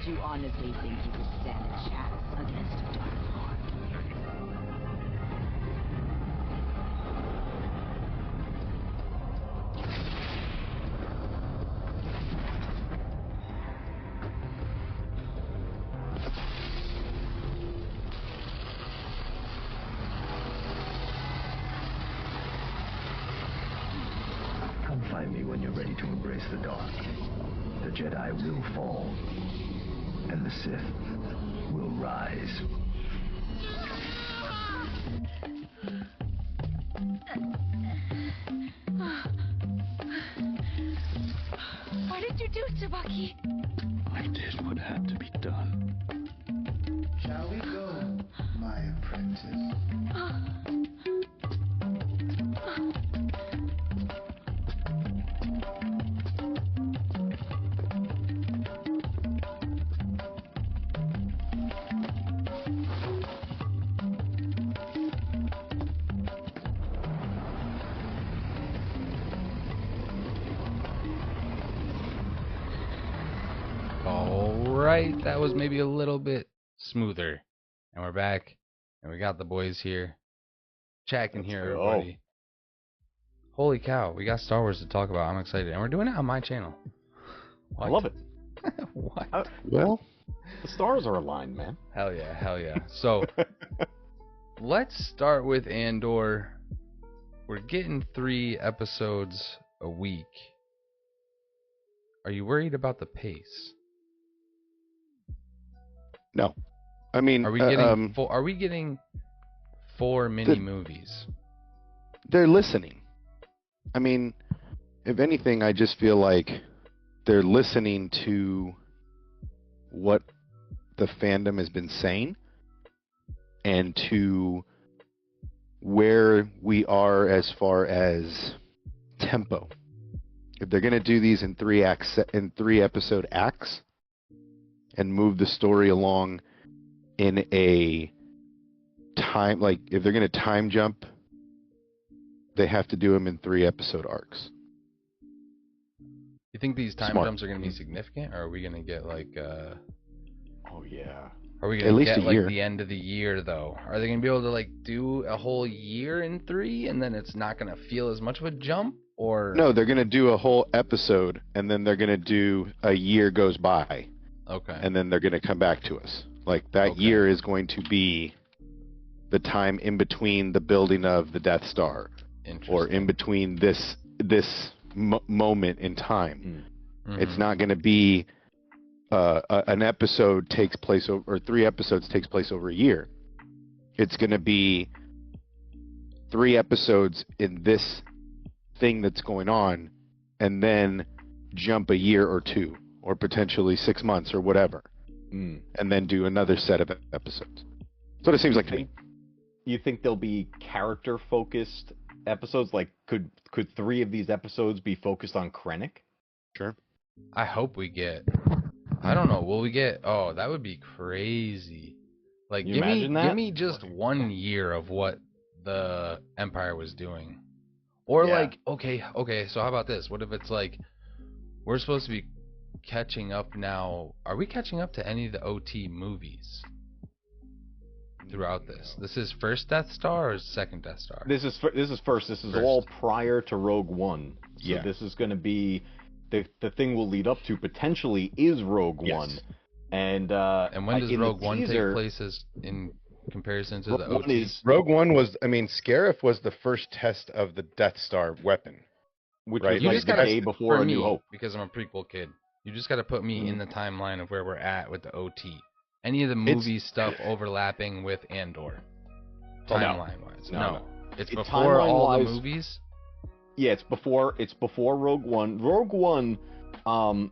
you honestly think you could stand a chance against a Dark Lord? Come find me when you're ready to embrace the dark. The Jedi will fall, and the Sith will rise. What did you do, Tsubaki? I did what had to be done. Shall we go, my apprentice? Alright, that was maybe a little bit smoother. And we're back, and we got the boys here. Chat can hear everybody. Holy cow, we got Star Wars to talk about. I'm excited. And we're doing it on my channel. I love it. What? Well, the stars are aligned, man. Hell yeah, hell yeah. So, let's start with Andor. We're getting 3 episodes a week. Are you worried about the pace? No. I mean, Are we getting 4 mini movies? They're listening. I mean, if anything, I just feel like they're listening to what the fandom has been saying and to where we are as far as tempo. If they're going to do these in 3 episode acts and move the story along in a time, like if they're going to time jump, they have to do them in 3 episode arcs. You think these time jumps are going to be significant, or are we going to get like Oh yeah. Are we going to get like the end of the year though? Are they going to be able to like do a whole year in 3 and then it's not going to feel as much of a jump? Or no, they're going to do a whole episode and then they're going to do a year goes by. Okay. And then they're going to come back to us. Like that year is going to be the time in between the building of the Death Star, or in between this moment in time. Mm-hmm. It's not going to be an episode takes place over, or 3 episodes takes place over a year. It's going to be 3 episodes in this thing that's going on, and then jump a year or 2, or potentially 6 months or whatever, and then do another set of episodes. That's what it seems like to me. You think there'll be character-focused episodes? Like, could 3 of these episodes be focused on Krennic? Sure. I hope we get. I don't know. Will we get? Oh, that would be crazy. Like, give me just 1 year of what the Empire was doing, or like, okay. So how about this? What if it's like we're supposed to be catching up now? Are we catching up to any of the OT movies throughout this? This is first Death Star or second Death Star? This is first. This is all prior to Rogue One. So this is going to be the thing we'll lead up to potentially is Rogue One. And when does Rogue One take place in comparison to the OTs? Rogue One was, I mean, Scarif was the first test of the Death Star weapon. Which was like the day before A New Hope. Because I'm a prequel kid. You just got to put me in the timeline of where we're at with the OT. Any of the movie stuff overlapping with Andor? Timeline-wise. No. It's before all the movies? Yeah, it's before Rogue One. Rogue One,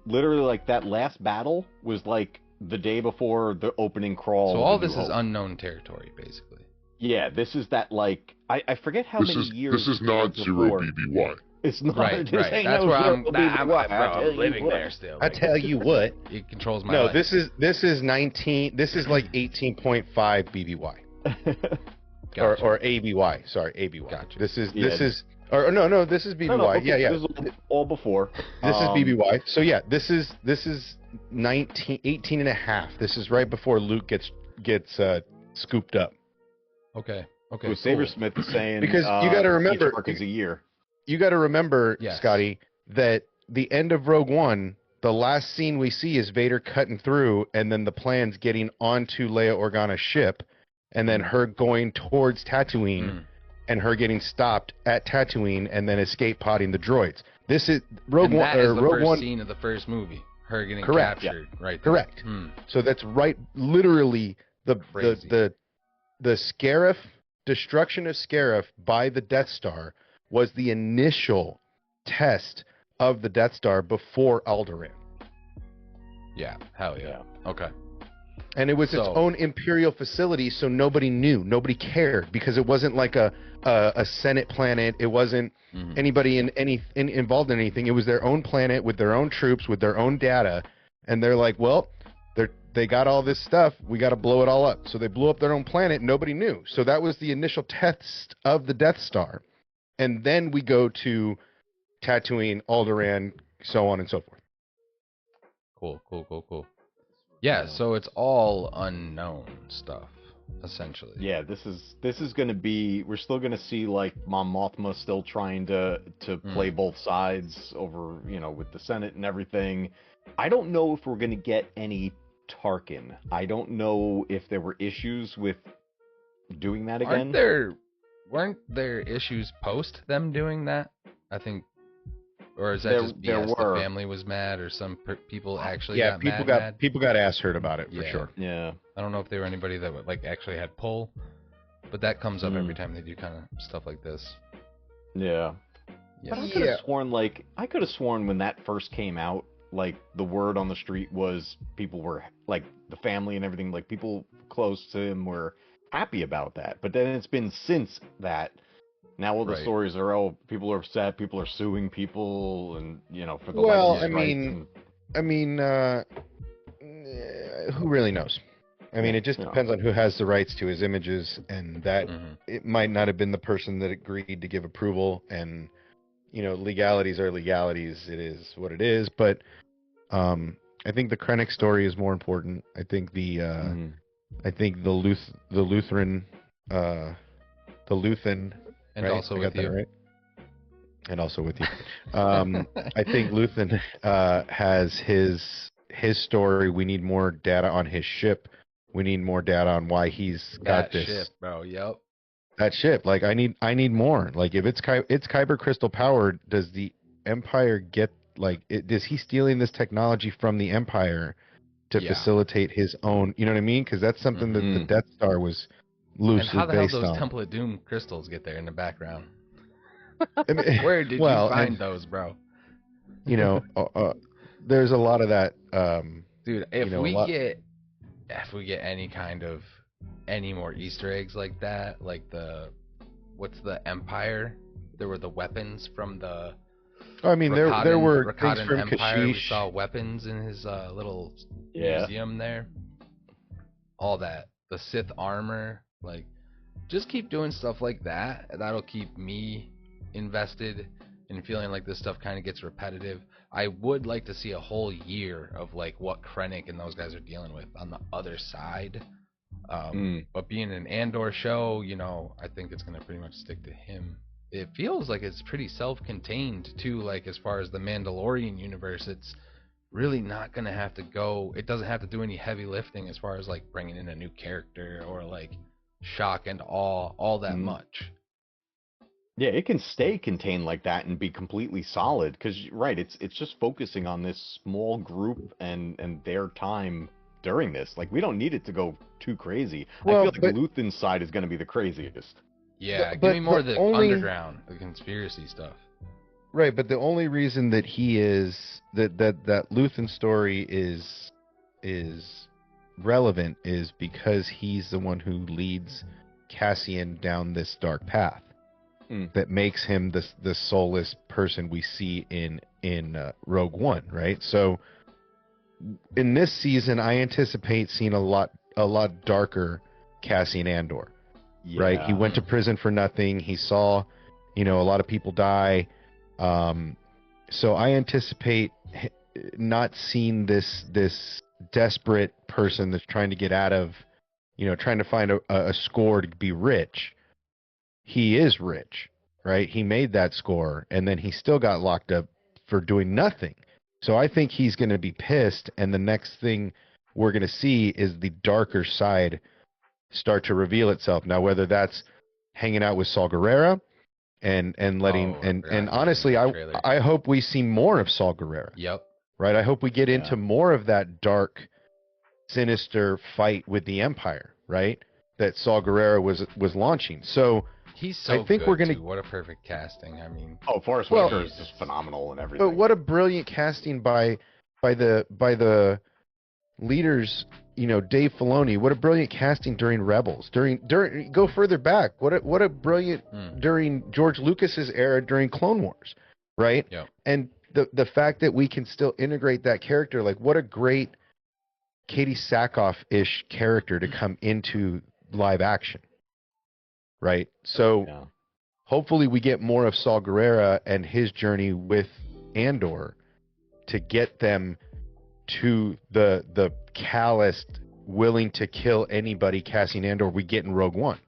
literally, like, that last battle was, like, the day before the opening crawl. So all this is unknown territory, basically. Yeah, this is that, like, I forget how many years. This is not zero BBY. It's not. Right. That's where I'm living there still. I tell you what. It controls my life. This is 19. This is like 18.5 BBY. Gotcha. Or ABY. Sorry, ABY. Gotcha. This is Or no, this is BBY. No, okay, yeah. This is all before. This is BBY. So yeah, this is 18 and a half. This is right before Luke gets scooped up. Okay. So Sabersmith is saying because you got to remember each arc is a year. You got to remember, Scotty, that the end of Rogue One, the last scene we see is Vader cutting through, and then the plans getting onto Leia Organa's ship, and then her going towards Tatooine, and her getting stopped at Tatooine, and then escape podding the droids. This is Rogue One. That is the Rogue first One scene of the first movie. Her getting captured, right there. Correct. So that's right. Literally, the Scarif destruction of Scarif by the Death Star was the initial test of the Death Star before Alderaan. Yeah, hell yeah. Okay. And it was its own Imperial facility, so nobody knew. Nobody cared, because it wasn't like a Senate planet. It wasn't anybody involved in anything. It was their own planet with their own troops, with their own data. And they're like, well, they got all this stuff. We got to blow it all up. So they blew up their own planet. Nobody knew. So that was the initial test of the Death Star. And then we go to Tatooine, Alderaan, so on and so forth. Cool. Yeah, so it's all unknown stuff, essentially. Yeah, this is going to be, we're still going to see like Mon Mothma still trying to play both sides over, with the Senate and everything. I don't know if we're going to get any Tarkin. I don't know if there were issues with doing that again. Weren't there issues post them doing that? I think, or is that just BS? The family was mad, or some people actually got mad? People got ass hurt about it for sure. Yeah, I don't know if they were anybody that actually had pull, but that comes up every time they do kind of stuff like this. Yeah. But I could have sworn when that first came out, like the word on the street was people were like the family and everything, like people close to him were happy about that. But then it's been since that. Now all the stories are, people are upset, people are suing people, and for the who really knows? I mean, it just depends on who has the rights to his images, and that it might not have been the person that agreed to give approval, and legalities are legalities. It is what it is, but I think the Krennic story is more important. I think the Luthen. And also with you. Right? And also with you. I think Luthen has his story. We need more data on his ship. We need more data on why he's got this ship, bro. Yep. That ship. Like I need more. Like if it's Kyber crystal powered, does the Empire get is he stealing this technology from the Empire to facilitate his own? You know what I mean? Because that's something that the Death Star was loosely based on. And how the hell those Temple of Doom crystals get there in the background? Where did you find those, bro? There's a lot of that. Dude, if we get any more Easter eggs like that, like what's the Empire? There were the weapons from the. I mean, there were things from Empire. Kashyyyk. We saw weapons in his little museum there. All that, the Sith armor, just keep doing stuff like that. That'll keep me invested and feeling like this stuff kind of gets repetitive. I would like to see a whole year of what Krennic and those guys are dealing with on the other side. But being an Andor show, I think it's going to pretty much stick to him. It feels like it's pretty self-contained too, as far as the Mandalorian universe. It's really not going to have to go, it doesn't have to do any heavy lifting as far as bringing in a new character or shock and awe all that much. Yeah, it can stay contained like that and be completely solid, because it's just focusing on this small group and their time during this. We don't need it to go too crazy. I feel like Luthen's side is going to be the craziest. Yeah, give me more of the underground, the conspiracy stuff. Right, but the only reason that he is that Luthen story is relevant is because he's the one who leads Cassian down this dark path that makes him the soulless person we see in Rogue One, right? So in this season, I anticipate seeing a lot darker Cassian Andor. Yeah. Right? He went to prison for nothing. He saw A lot of people die. So I anticipate not seeing this desperate person that's trying to get out of, trying to find a score to be rich. He is rich, right? He made that score, and then he still got locked up for doing nothing. So I think he's going to be pissed, and the next thing we're going to see is the darker side start to reveal itself. Now, whether that's hanging out with Saul Guerrero and letting and honestly, I hope we see more of Saul Guerrero. Yep. Right. I hope we get into more of that dark, sinister fight with the Empire. Right. That Saul Guerrero was launching. So he's so I think good, we're gonna. What a perfect casting. I mean, Forrest Whitaker is just phenomenal and everything. But what a brilliant casting by the leaders. Dave Filoni. What a brilliant casting during Rebels. During go further back. What a brilliant during George Lucas's era during Clone Wars, right? Yeah. And the fact that we can still integrate that character, like what a great Katie Sackhoff-ish character to come into live action, right? So hopefully we get more of Saul Guerrero and his journey with Andor to get them to the calloused, willing to kill anybody Cassian Andor we get in Rogue One.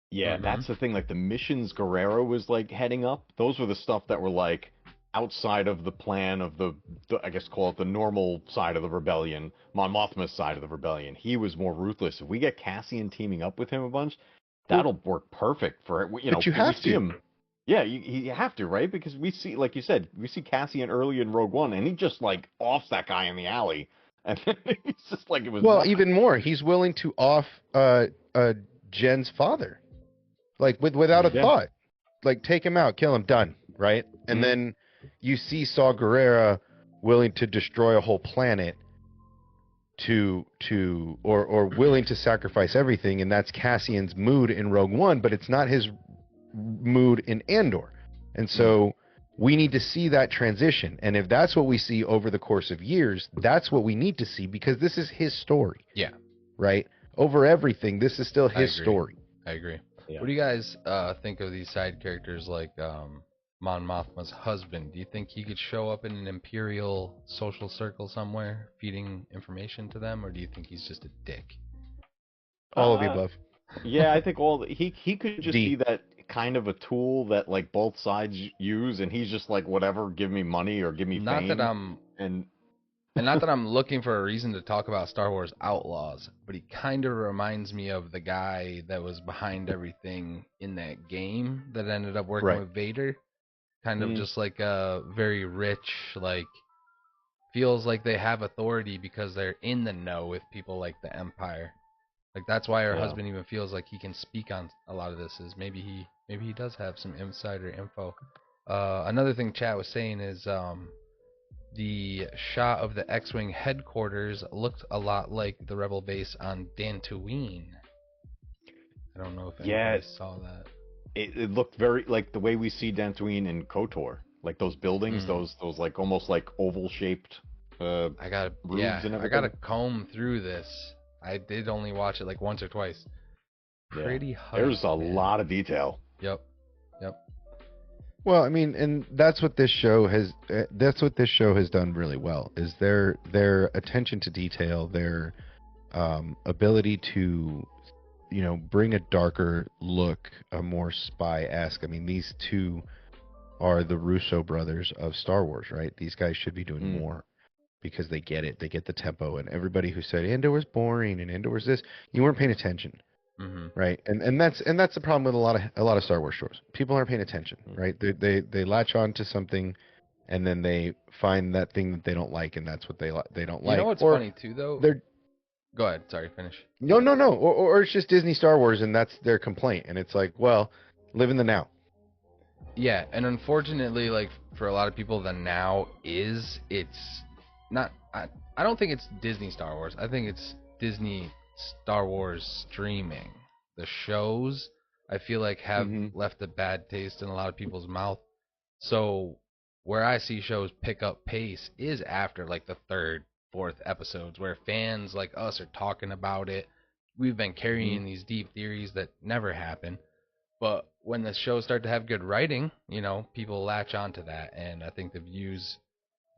Yeah, that's the thing. Like the missions Guerrero was like heading up, those were the stuff that were like outside of the plan of the I guess call it the normal side of the rebellion, Mon Mothma's side of the rebellion. He was more ruthless. If we get Cassian teaming up with him a bunch, that'll work perfect for it. But you have to. Him. Yeah, you have to, right? Because we see, like you said, we see Cassian early in Rogue One, and he just like offs that guy in the alley, and then it's just like it was. Well, even more, he's willing to off Jen's father, like without a thought, like take him out, kill him, done, right? And then you see Saw Gerrera willing to destroy a whole planet or willing to sacrifice everything, and that's Cassian's mood in Rogue One, but it's not his mood in Andor. And so we need to see that transition. And if that's what we see over the course of years, that's what we need to see, because this is his story. Yeah. Right? Over everything, this is still his story. I agree. Yeah. What do you guys think of these side characters like Mon Mothma's husband? Do you think he could show up in an Imperial social circle somewhere, feeding information to them, or do you think he's just a dick? All of the above. Yeah, I think he could just be that kind of a tool that like both sides use, and he's just like, whatever, give me money or give me fame. Not that I'm looking for a reason to talk about Star Wars Outlaws, but he kind of reminds me of the guy that was behind everything in that game that ended up working with Vader. Kind of just like a very rich, like, feels like they have authority because they're in the know with people like the Empire. Like, that's why her husband even feels like he can speak on a lot of this, is maybe he does have some insider info. Another thing chat was saying is the shot of the X-Wing headquarters looked a lot like the Rebel base on Dantooine. I don't know if anybody saw that. It looked very like the way we see Dantooine in KOTOR. Like those buildings, those like almost like oval-shaped roofs and everything. I gotta comb through this. I did only watch it like once or twice. Pretty hard. There's a lot of detail. Yep. Well, I mean, and that's what this show has done really well, is their attention to detail, their ability to, bring a darker look, a more spy-esque. I mean, these two are the Russo brothers of Star Wars, right? These guys should be doing more, because they get it. They get the tempo. And everybody who said Andor was boring and Andor was this, you weren't paying attention, right? And that's the problem with a lot of Star Wars shows. People aren't paying attention, right? They latch on to something, and then they find that thing that they don't like, and that's what they don't like. You know what's funny too, though? Go ahead. Sorry, finish. No. Or it's just Disney Star Wars, and that's their complaint. And it's like, well, live in the now. Yeah, and unfortunately, like, for a lot of people, the now it's not. I don't think it's Disney Star Wars. I think it's Disney Star Wars streaming. The shows, I feel like, have left a bad taste in a lot of people's mouth. So where I see shows pick up pace is after like the third, fourth episodes, where fans like us are talking about it. We've been carrying these deep theories that never happen. But when the shows start to have good writing, people latch onto that, and I think the views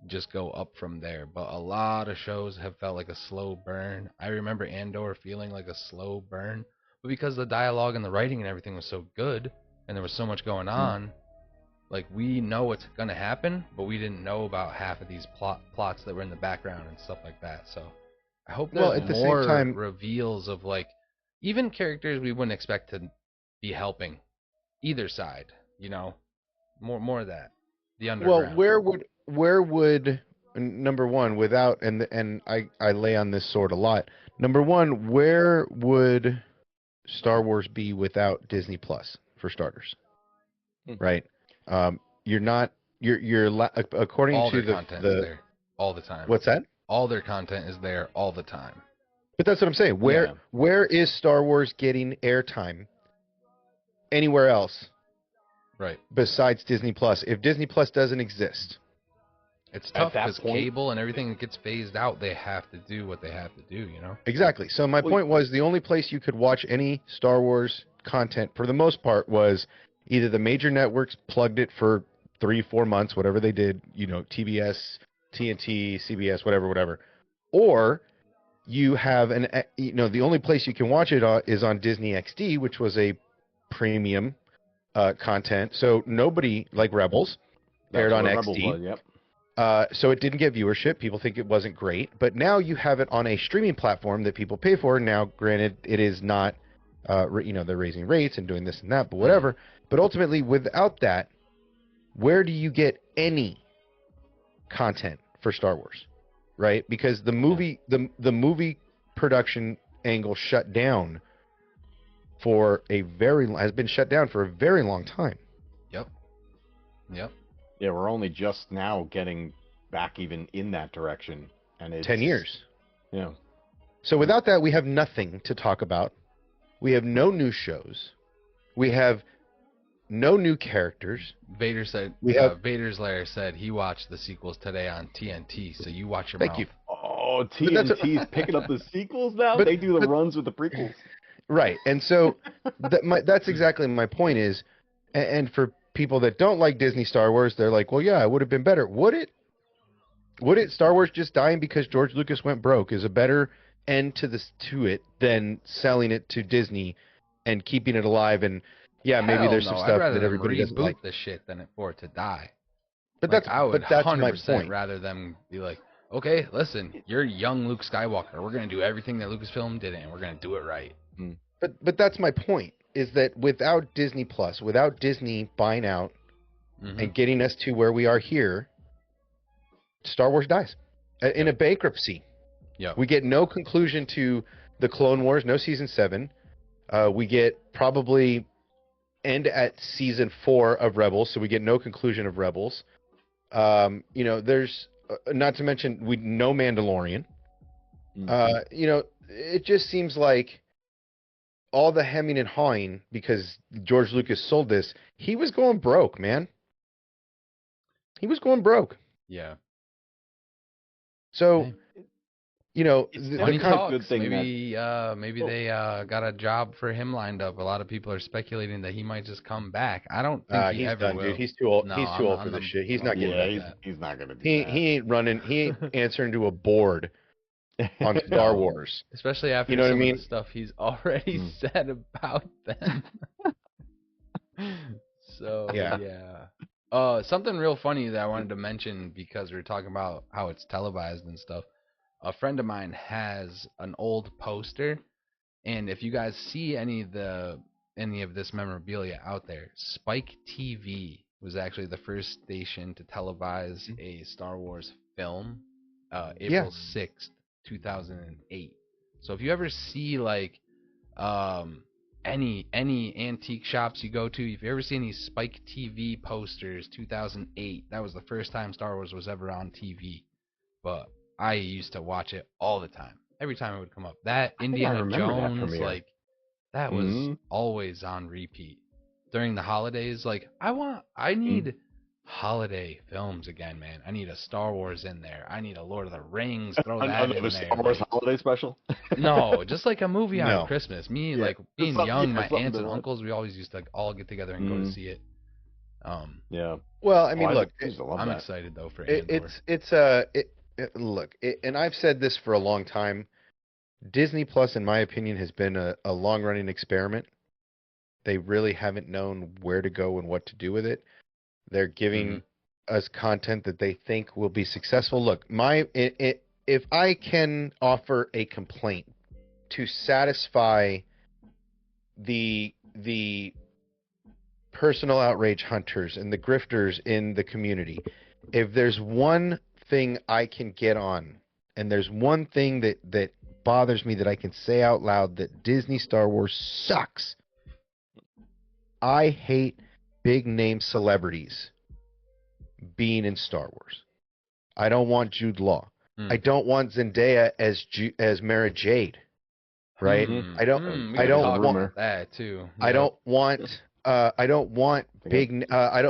just go up from there. But a lot of shows have felt like a slow burn. I remember Andor feeling like a slow burn, but because the dialogue and the writing and everything was so good, and there was so much going on, like, we know what's gonna happen, but we didn't know about half of these plots that were in the background and stuff like that. So I hope there's at the more same time, reveals of, like, even characters we wouldn't expect to be helping either side. More of that. The underground. Well, where would number one, without, and I lay on this sword a lot. Number one, where would Star Wars be without Disney Plus, for starters? Right. You're according all to their content is there all the time. What's that? All their content is there all the time. But that's what I'm saying. Where is Star Wars getting airtime anywhere else? Right. Besides Disney Plus. If Disney Plus doesn't exist, it's tough because cable and everything gets phased out. They have to do what they have to do, Exactly. So my point was, the only place you could watch any Star Wars content, for the most part, was either the major networks plugged it for 3-4 months, whatever they did, TBS, TNT, CBS, whatever, or you have the only place you can watch it is on Disney XD, which was a premium content. So nobody, like Rebels, aired on XD. So it didn't get viewership. People think it wasn't great, but now you have it on a streaming platform that people pay for. Now, granted, it is not, they're raising rates and doing this and that, but whatever. But ultimately, without that, where do you get any content for Star Wars, right? Because the movie, the movie production angle shut down has been shut down for a very long time. Yep. Yeah, we're only just now getting back even in that direction, and it's 10 years. Yeah. So without that, we have nothing to talk about. We have no new shows. We have no new characters. Vader said. Vader's Lair said he watched the sequels today on TNT. So you watch your mouth. Thank you. Oh, TNT's picking up the sequels now. They do the runs with the prequels. Right, and so that's exactly my point is, and for people that don't like Disney Star Wars, they're like, well, yeah, it would have been better. Would it? Star Wars just dying because George Lucas went broke is a better end to it than selling it to Disney and keeping it alive. And yeah, maybe there's some stuff that everybody doesn't like. The shit than for it to die. But that's my point. Rather than be like, okay, listen, you're young Luke Skywalker. We're gonna do everything that Lucasfilm did, and we're gonna do it right. But that's my point. Is that without Disney Plus, without Disney buying out and getting us to where we are here, Star Wars dies in a bankruptcy. Yeah, we get no conclusion to the Clone Wars, no season 7. We get probably end at season 4 of Rebels, so we get no conclusion of Rebels. There's not to mention no Mandalorian. It just seems like all the hemming and hawing because George Lucas sold this. He was going broke, man. He was going broke. Yeah. So, good thing maybe they got a job for him lined up. A lot of people are speculating that he might just come back. I don't think he ever done, will. Dude. He's too old. He's too old for this shit. He's not getting that. He's not going to do that. He ain't running. He ain't answering to a board on Star Wars. Especially after some of the stuff he's already said about them. So, yeah. Something real funny that I wanted to mention because we were talking about how it's televised and stuff. A friend of mine has an old poster, and if you guys see any of this memorabilia out there, Spike TV was actually the first station to televise a Star Wars film, April 6th, 2008. So if you ever see like any antique shops you go to, if you ever see any Spike TV posters, 2008, that was the first time Star Wars was ever on TV. But I used to watch it all the time. Every time it would come up. That Indiana Jones, that was always on repeat. During the holidays, I need holiday films again, man. I need a Star Wars in there. I need a Lord of the Rings. Throw that Another in there. Star Wars holiday special? No, just like a movie on No. Christmas. Me, Yeah, like being something- young, yeah, my something aunts to and watch. uncles, we always used to like all get together and go to see it. Yeah. Well, I mean, I look, used to love I'm that. excited though for Andor. and I've said this for a long time. Disney Plus, in my opinion, has been a long-running experiment. They really haven't known where to go and what to do with it. They're giving us content that they think will be successful. Look, if I can offer a complaint to satisfy the personal outrage hunters and the grifters in the community, if there's one thing I can get on, and there's one thing that bothers me that I can say out loud, that Disney Star Wars sucks. I hate big name celebrities being in Star Wars. I don't want Jude Law. I don't want Zendaya as Mara Jade. Right? I don't want that too. I don't want big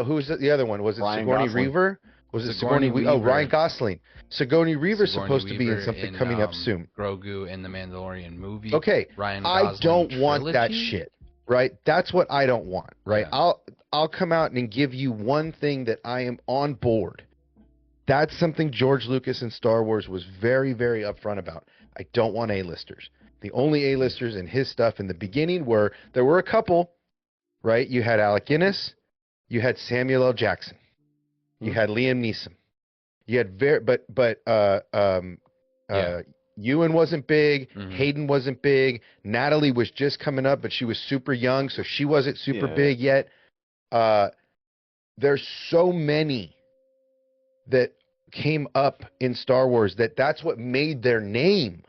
who's the other one? Was it Ryan Sigourney Gosling. Weaver? Was it Sigourney Weaver? Oh, Ryan Gosling. Sigourney Weaver's supposed to be in something coming up soon. Grogu in the Mandalorian movie. Okay. Ryan Gosling I don't want trilogy? that shit. Right? That's what I don't want. Right? Yeah. I'll come out and give you one thing that I am on board. That's something George Lucas in Star Wars was very, very upfront about. I don't want A-listers. The only A-listers in his stuff in the beginning there were a couple, right? You had Alec Guinness, you had Samuel L. Jackson, you had Liam Neeson, you had Ewan wasn't big, Hayden wasn't big, Natalie was just coming up, but she was super young, so she wasn't super big yet. There's so many that came up in Star Wars that's what made their name,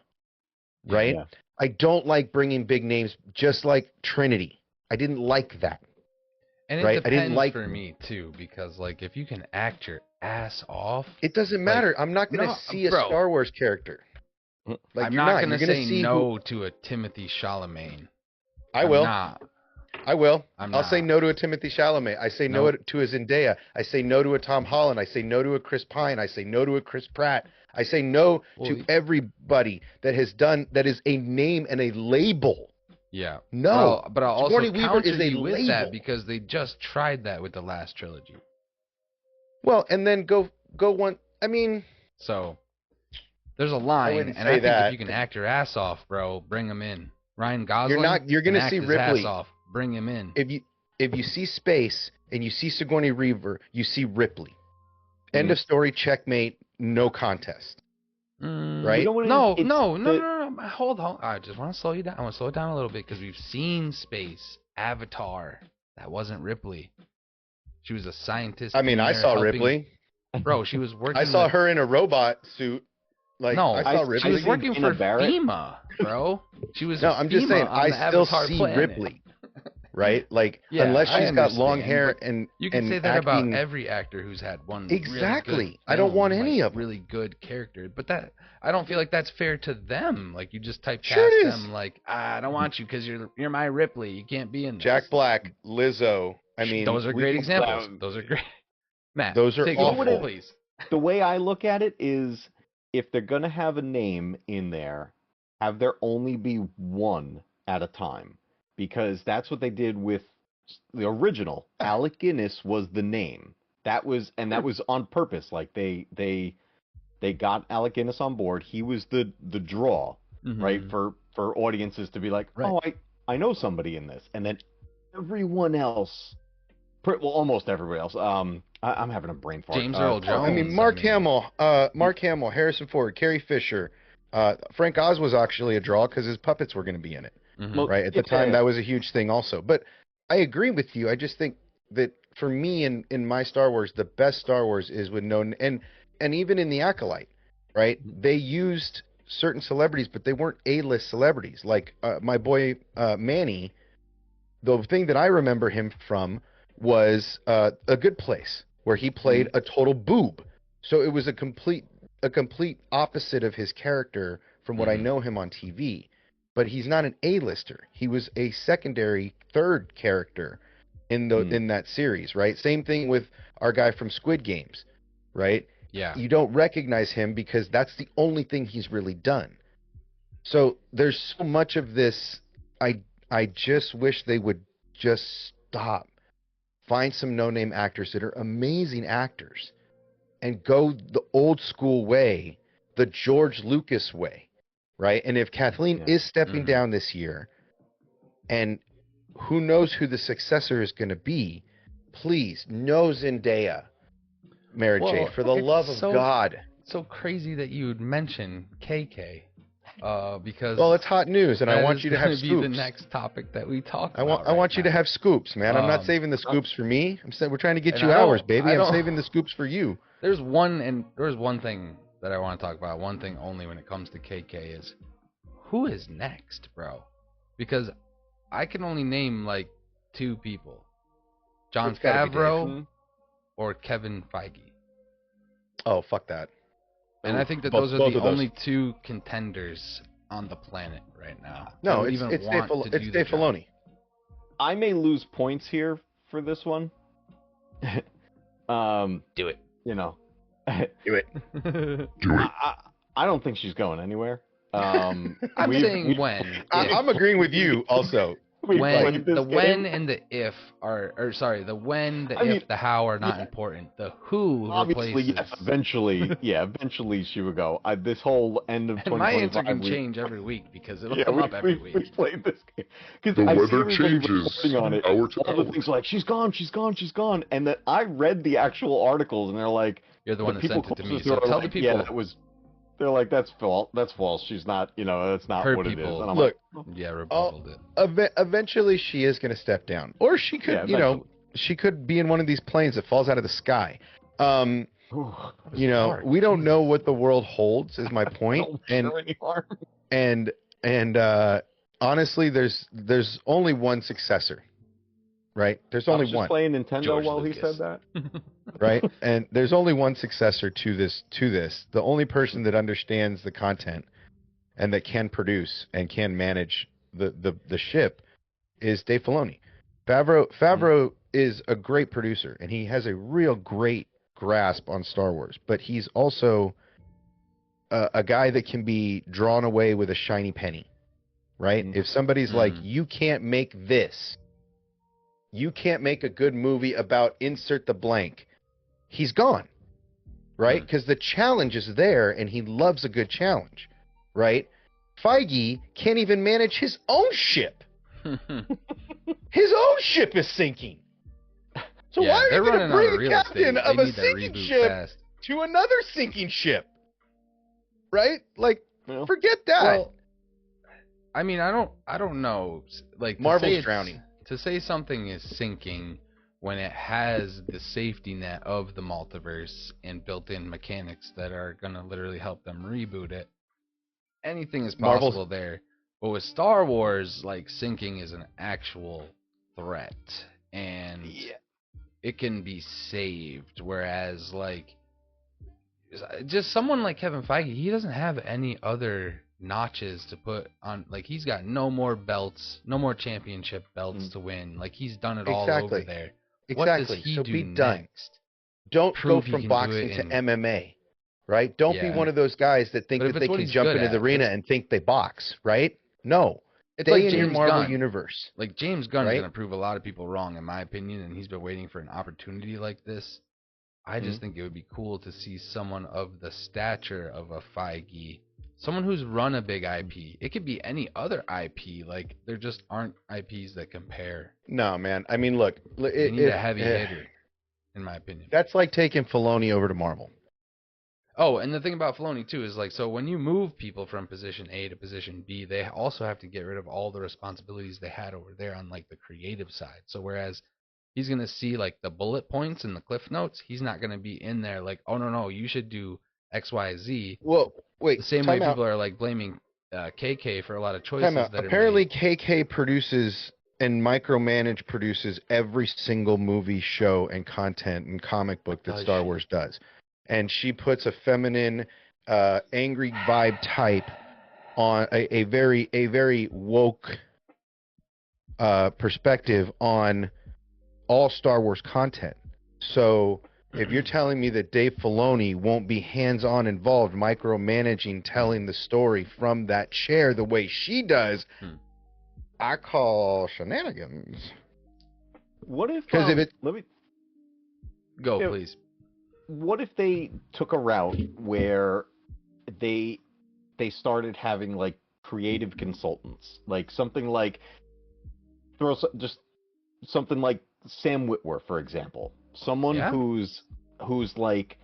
right? Yeah. I don't like bringing big names, just like Trinity. I didn't like that. And it depends for me too, because like if you can act your ass off, it doesn't matter. I'm not going to see a Star Wars character. Like, I'm not going to say no to a Timothy Chalamet. I will. I'll say no to a Timothy Chalamet. I say no to a Zendaya. I say no to a Tom Holland. I say no to a Chris Pine. I say no to a Chris Pratt. I say no to everybody that has done that is a name and a label. Yeah. No. But I'll also counter you with label. that because they just tried that with the last trilogy. Well, and then go one. I mean, so there's a line, and I think if you can act your ass off, bro, bring him in. Ryan Gosling. You're going to see Ripley. Ass off. Bring him in. If you see space and you see Sigourney Weaver, you see Ripley. End of story. Checkmate. No contest. Right? No. Hold on. I just want to slow you down. I want to slow it down a little bit because we've seen space. Avatar. That wasn't Ripley. She was a scientist. I mean, I saw Ripley. Bro, she was working. I saw her in a robot suit. Like, no, I saw Ripley. She was working for FEMA, bro. She was. No, I'm just saying. I still see Ripley. Right? Like, unless she's got long hair and you can say that about every actor who's had one. Exactly. Really good I don't want any of them. Really good character, but that I don't feel like that's fair to them. Like you just typecast them like I don't want you because you're my Ripley. You can't be in this. Jack Black, Lizzo. I mean, those are great examples. Those are great. Matt, those are awful. Please. The way I look at it is, if they're gonna have a name in there, have there only be one at a time. Because that's what they did with the original. Alec Guinness was the name. That was on purpose. Like they got Alec Guinness on board. He was the draw, right? For audiences to be like, oh, I know somebody in this. And then everyone else, almost everybody else. I'm having a brain fart. James Earl Jones. I mean, Mark Hamill, Harrison Ford, Carrie Fisher, Frank Oz was actually a draw because his puppets were going to be in it. Right at the time, that was a huge thing also. But I agree with you. I just think that for me in my Star Wars, the best Star Wars is with and even in the Acolyte, right? They used certain celebrities, but they weren't A-list celebrities. Like my boy Manny, the thing that I remember him from was A Good Place, where he played a total boob. So it was a complete opposite of his character from what I know him on TV. But he's not an A-lister. He was a secondary, third character in that series, right? Same thing with our guy from Squid Games, right? Yeah. You don't recognize him because that's the only thing he's really done. So there's so much of this. I just wish they would just stop. Find some no-name actors that are amazing actors and go the old school way, the George Lucas way, right? And if Kathleen is stepping down this year, and who knows who the successor is going to be, please, no Zendaya, Mary J, for the love of God. It's so crazy that you would mention KK. Because it's hot news, and I want you to have scoops. Be the next topic that we talk about. I want you to have scoops, man. I'm not saving the scoops for me. We're trying to get you hours, baby. I'm saving the scoops for you. There's one thing that I want to talk about. One thing only when it comes to KK is who is next, bro? Because I can only name like 2 people: Jon Favreau or Kevin Feige. Oh, fuck that. And I think that those are the only 2 contenders on the planet right now. No, it's Dave Filoni. I may lose points here for this one. Do it. You know. Do it. Do it. I don't think she's going anywhere. I'm saying when. I'm agreeing with you also. The when and the if are, or sorry, the when, if, the how are not important. The who obviously, replaces. Yes, eventually she would go. This whole end of 2025. My answer can change every week because it'll come up every week. We played this game. The weather changes. On it. All the things like she's gone, and that I read the actual articles, and they're like, you're the one that sent it to me. So tell the people. Yeah, that was. They're like, that's false. That's false. She's not, that's not what it is. And I'm look, rebutted it. Eventually she is going to step down. Or she could, she could be in one of these planes that falls out of the sky. We don't know what the world holds is my point. And honestly, there's only one successor. Right? There's only one. Playing Nintendo while he said that. Right? And there's only one successor to this. The only person that understands the content and that can produce and can manage the ship is Dave Filoni. Favreau is a great producer, and he has a real great grasp on Star Wars, but he's also a guy that can be drawn away with a shiny penny. Right? If somebody's like, you can't make this. You can't make a good movie about insert the blank. He's gone, right? Because the challenge is there, and he loves a good challenge, right? Feige can't even manage his own ship. His own ship is sinking. So why are you going to bring a captain of a sinking ship to another sinking ship? Right? Like, forget that. Well, I mean, I don't know. Like, Marvel's drowning. To say something is sinking when it has the safety net of the multiverse and built-in mechanics that are going to literally help them reboot it, anything is possible there. But with Star Wars, like, sinking is an actual threat, and it can be saved, whereas, like, just someone like Kevin Feige, he doesn't have any other notches to put on. Like, he's got no more belts, no more championship belts to win. Like, he's done it all over there. What does he do next? Don't go from boxing to MMA, right? Don't be one of those guys that think that they can jump into the arena and think they box, right? No. It's like in your James Marvel Gunn. universe. Like, James Gunn is going to prove a lot of people wrong, in my opinion, and he's been waiting for an opportunity like this. I just think it would be cool to see someone of the stature of a Feige, someone who's run a big IP. It could be any other IP. Like, there just aren't IPs that compare. No, man. I mean, look. You need a heavy hitter, in my opinion. That's like taking Filoni over to Marvel. Oh, and the thing about Filoni, too, is, like, so when you move people from position A to position B, they also have to get rid of all the responsibilities they had over there on, like, the creative side. So whereas he's going to see, like, the bullet points and the cliff notes, he's not going to be in there like, oh, no, you should do X, Y, Z. Well, wait. The same way people are, like, blaming KK for a lot of choices that apparently KK produces and produces every single movie, show, and content and comic book that Star Wars does. And she puts a feminine, angry vibe type on a very woke perspective on all Star Wars content. So if you're telling me that Dave Filoni won't be hands-on involved, micromanaging, telling the story from that chair the way she does, I call shenanigans. What if? Because if it, let me go, please. What if they took a route where they started having like creative consultants, like something like just something like Sam Witwer, for example, someone who's like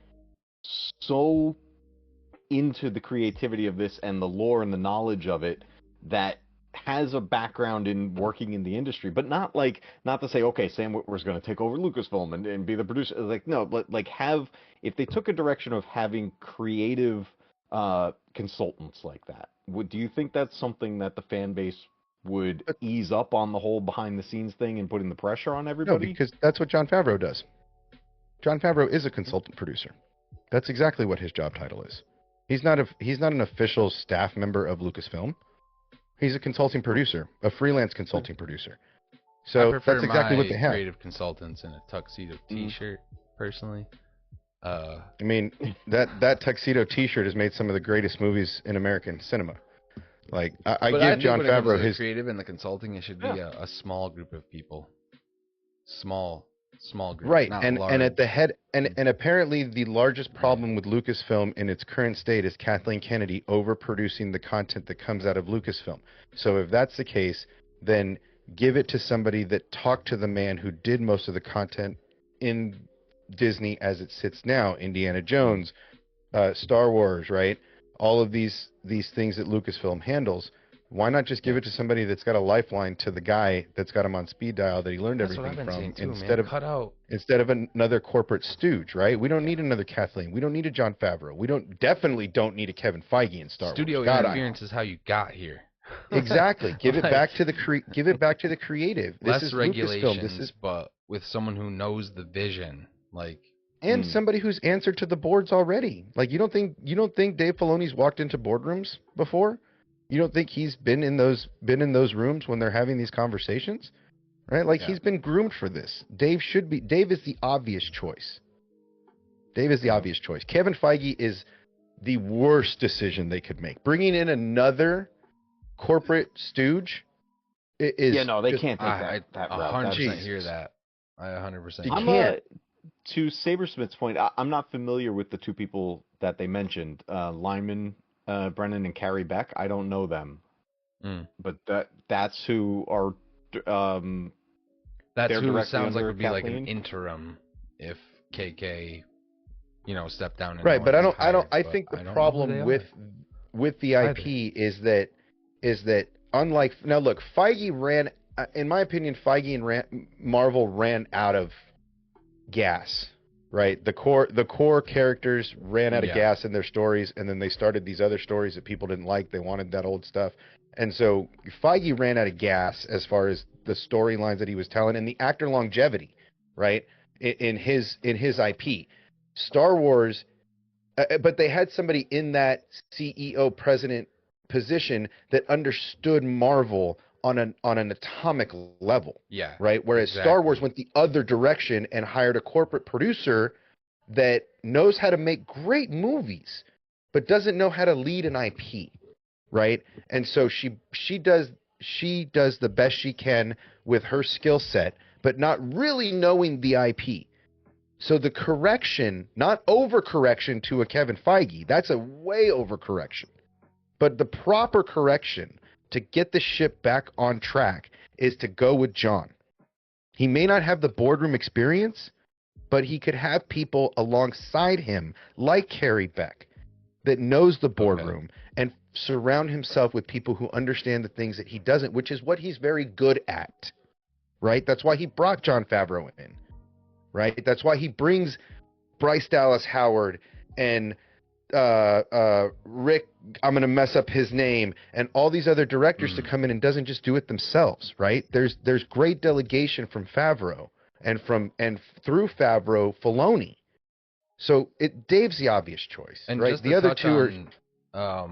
so into the creativity of this and the lore and the knowledge of it that has a background in working in the industry, but not to say, okay, Sam Witwer's going to take over Lucasfilm and be the producer. Like, no, but like if they took a direction of having creative consultants like that, do you think that's something that the fan base would ease up on the whole behind the scenes thing and putting the pressure on everybody? No, because that's what Jon Favreau does. Jon Favreau is a consultant producer. That's exactly what his job title is. He's not an official staff member of Lucasfilm. He's a consulting producer, a freelance consulting producer. So that's exactly what they have. Creative consultants in a tuxedo T-shirt, personally. I mean, that tuxedo T-shirt has made some of the greatest movies in American cinema. Like, I give Jon Favreau his creative and the consulting. It should be a small group of people, small group, right? Not and large. and at the head, and apparently the largest problem with Lucasfilm in its current state is Kathleen Kennedy overproducing the content that comes out of Lucasfilm. So if that's the case, then give it to somebody that talked to the man who did most of the content in Disney as it sits now. Indiana Jones, Star Wars, right? All of these things that Lucasfilm handles. Why not just give it to somebody that's got a lifeline to the guy that's got him on speed dial that he learned everything from, instead of another corporate stooge, right? We don't need another Kathleen. We don't need a Jon Favreau. We definitely don't need a Kevin Feige in Star Wars. Studio interference is how you got here. Exactly. Give it back to the creative. Less regulations, but with someone who knows the vision, and somebody who's answered to the boards already. Like, you don't think Dave Filoni's walked into boardrooms before? You don't think he's been in those rooms when they're having these conversations, right? Like, he's been groomed for this. Dave is the obvious choice. Kevin Feige is the worst decision they could make. Bringing in another corporate stooge is... Yeah, no, they can't take that route. 100% hear that. I 100% You can't. To Sabersmith's point, I'm not familiar with the two people that they mentioned, Lyman Brennan and Carrie Beck. I don't know them, but that's who are. That's who sounds like would be like an interim if KK, stepped down. And right, but I think the problem with the IP is that unlike now, look, Feige ran. In my opinion, Feige and Marvel ran out of gas, right? The core characters ran out of gas in their stories, and then they started these other stories that people didn't like. They wanted that old stuff, and so Feige ran out of gas as far as the storylines that he was telling and the actor longevity, right? In his IP, Star Wars, but they had somebody in that CEO president position that understood Marvel on an atomic level. Yeah. Right? Whereas Star Wars went the other direction and hired a corporate producer that knows how to make great movies, but doesn't know how to lead an IP. Right? And so she does the best she can with her skill set, but not really knowing the IP. So the correction, not overcorrection to a Kevin Feige, that's a way overcorrection. But the proper correction to get the ship back on track is to go with Jon. He may not have the boardroom experience, but he could have people alongside him, like Carrie Beck, that knows the boardroom and surround himself with people who understand the things that he doesn't, which is what he's very good at, right? That's why he brought Jon Favreau in, right? That's why he brings Bryce Dallas Howard and Rick, I'm going to mess up his name, and all these other directors to come in and doesn't just do it themselves, right? There's great delegation from Favreau and through Favreau, Filoni. So Dave's the obvious choice, and right? The other two are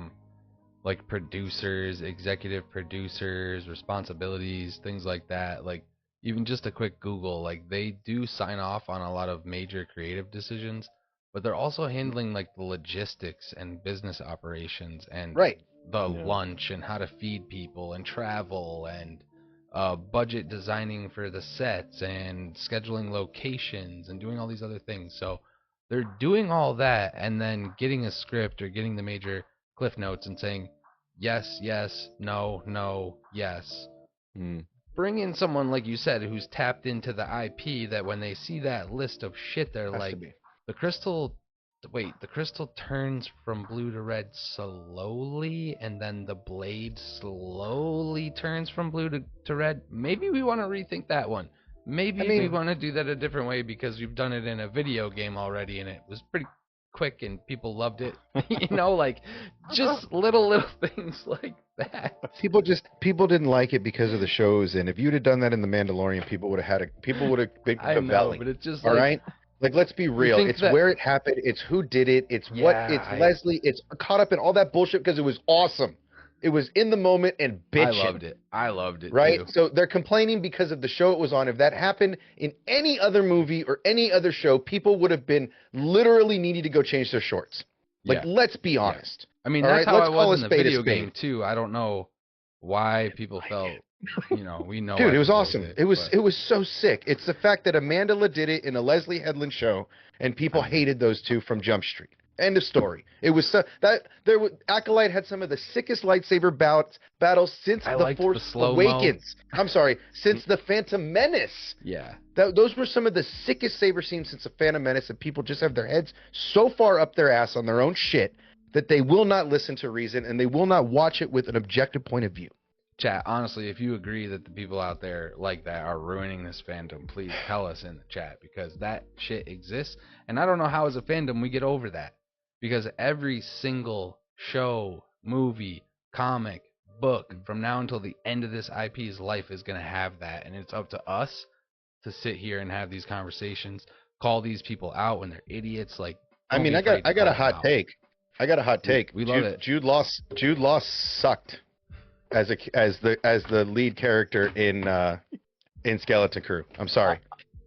like producers, executive producers, responsibilities, things like that. Like even just a quick Google, like they do sign off on a lot of major creative decisions, but they're also handling like the logistics and business operations and the lunch and how to feed people and travel and budget designing for the sets and scheduling locations and doing all these other things. So they're doing all that and then getting a script or getting the major cliff notes and saying yes, yes, no, no, yes. Bring in someone, like you said, who's tapped into the IP, that when they see that list of shit, they're like, the crystal turns from blue to red slowly, and then the blade slowly turns from blue to red. Maybe we want to rethink that one. Maybe we want to do that a different way because we've done it in a video game already, and it was pretty quick and people loved it. Like just little things like that. People didn't like it because of the shows, and if you'd have done that in The Mandalorian, people would have been I but it's just all right. Like, let's be real. It's where it happened. It's who did it. It's Leslie. It's caught up in all that bullshit because it was awesome. It was in the moment and bitching. I loved it. Right? Too. So they're complaining because of the show it was on. If that happened in any other movie or any other show, people would have been literally needing to go change their shorts. Like, let's be honest. I mean, that's how I was in the video game too. I don't know why people felt. We know. Dude, it was awesome. It was so sick. It's the fact that Amanda did it in a Leslie Headland show, and people hated those two from Jump Street. End of story. It was Acolyte had some of the sickest lightsaber battles since The Force Awakens. I'm sorry, since The Phantom Menace. Yeah. Those were some of the sickest saber scenes since The Phantom Menace, and people just have their heads so far up their ass on their own shit that they will not listen to reason, and they will not watch it with an objective point of view. Chat, honestly, if you agree that the people out there like that are ruining this fandom, please tell us in the chat, because that shit exists, and I don't know how as a fandom we get over that, because every single show, movie, comic, book, from now until the end of this IP's life is going to have that, and it's up to us to sit here and have these conversations, call these people out when they're idiots. Like, I got a hot take. We love it. Jude Law sucked as the lead character in Skeleton Crew. I'm sorry.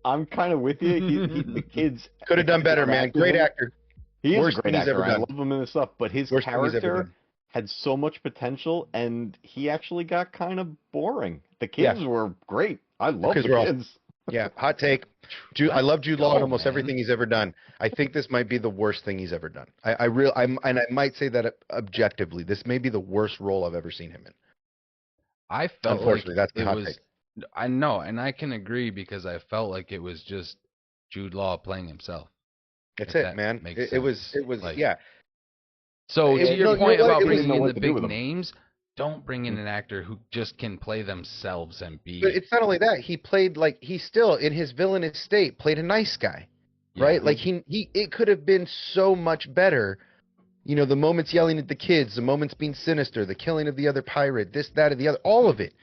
I'm kind of with you. The kids could have done better, man. Great actor. He is a great actor. I love him in this stuff, but his character had so much potential, and he actually got kind of boring. The kids were great. I love the kids. Yeah, hot take. I love Jude Law in almost everything he's ever done. I think this might be the worst thing he's ever done. I might say that objectively. This may be the worst role I've ever seen him in. I felt unfortunately, that's the hot take. I know, and I can agree because I felt like it was just Jude Law playing himself. That's it, man. It was like, yeah. So to your point about bringing in the big names, don't bring in an actor who just can play themselves and be. But it's not only that. He played he still in his villainous state played a nice guy, right? Like it could have been so much better. The moments yelling at the kids, the moments being sinister, the killing of the other pirate, this, that, or the other, all of it.